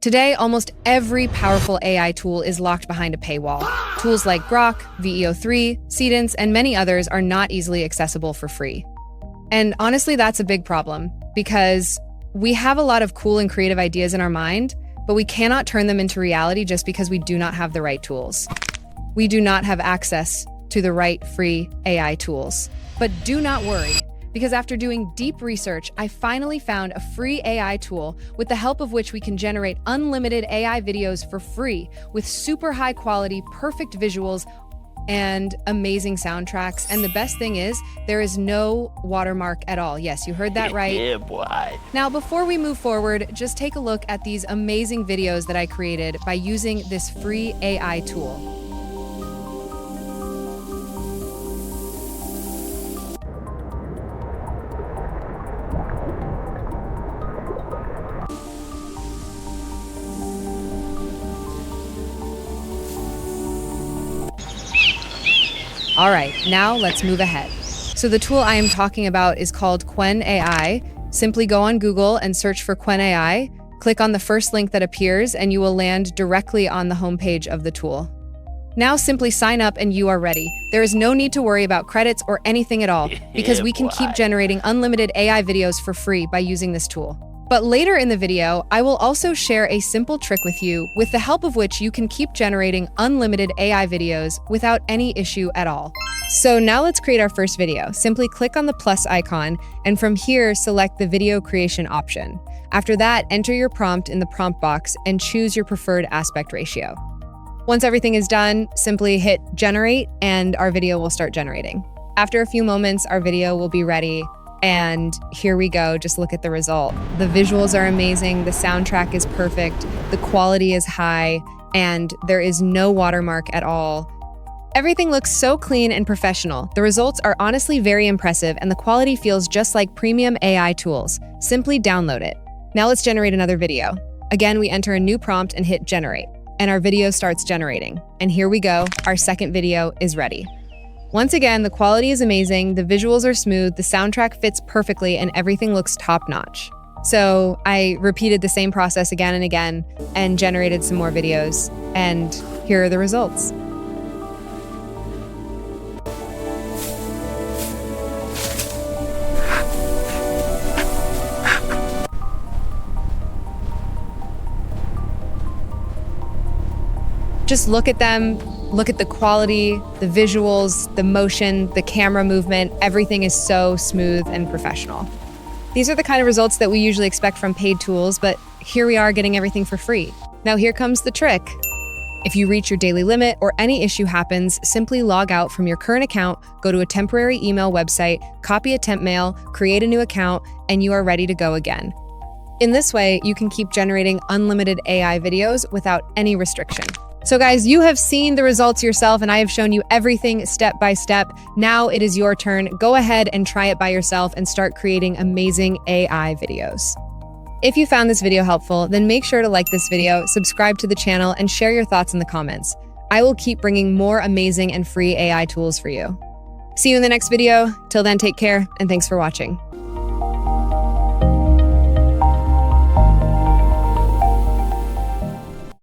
Today, almost every powerful AI tool is locked behind a paywall. Tools like Grok, VEO3, Seedance, and many others are not easily accessible for free. And honestly, that's a big problem because we have a lot of cool and creative ideas in our mind, but we cannot turn them into reality just because we do not have the right tools. We do not have access to the right free AI tools. But do not worry, because after doing deep research, I finally found a free AI tool with the help of which we can generate unlimited AI videos for free with super high quality, perfect visuals, and amazing soundtracks. And the best thing is, there is no watermark at all. Yes, you heard that right. Yeah, boy. Now, before we move forward, just take a look at these amazing videos that I created by using this free AI tool. All right, now let's move ahead. So the tool I am talking about is called Qwen AI. Simply go on Google and search for Qwen AI, click on the first link that appears, and you will land directly on the homepage of the tool. Now simply sign up and you are ready. There is no need to worry about credits or anything at all, because we can keep generating unlimited AI videos for free by using this tool. But later in the video, I will also share a simple trick with you with the help of which you can keep generating unlimited AI videos without any issue at all. So now let's create our first video. Simply click on the plus icon and from here select the video creation option. After that, enter your prompt in the prompt box and choose your preferred aspect ratio. Once everything is done, simply hit generate and our video will start generating. After a few moments, our video will be ready. And here we go, just look at the result. The visuals are amazing, the soundtrack is perfect, the quality is high, and there is no watermark at all. Everything looks so clean and professional. The results are honestly very impressive and the quality feels just like premium AI tools. Simply download it. Now let's generate another video. Again, we enter a new prompt and hit generate, and our video starts generating. And here we go, our second video is ready. Once again, the quality is amazing, the visuals are smooth, the soundtrack fits perfectly, and everything looks top-notch. So I repeated the same process again and again and generated some more videos, and here are the results. Just look at them. Look at the quality, the visuals, the motion, the camera movement, everything is so smooth and professional. These are the kind of results that we usually expect from paid tools, but here we are getting everything for free. Now here comes the trick. If you reach your daily limit or any issue happens, simply log out from your current account, go to a temporary email website, copy a temp mail, create a new account, and you are ready to go again. In this way, you can keep generating unlimited AI videos without any restriction. So guys, you have seen the results yourself and I have shown you everything step by step. Now it is your turn. Go ahead and try it by yourself and start creating amazing AI videos. If you found this video helpful, then make sure to like this video, subscribe to the channel, and share your thoughts in the comments. I will keep bringing more amazing and free AI tools for you. See you in the next video. Till then, take care and thanks for watching.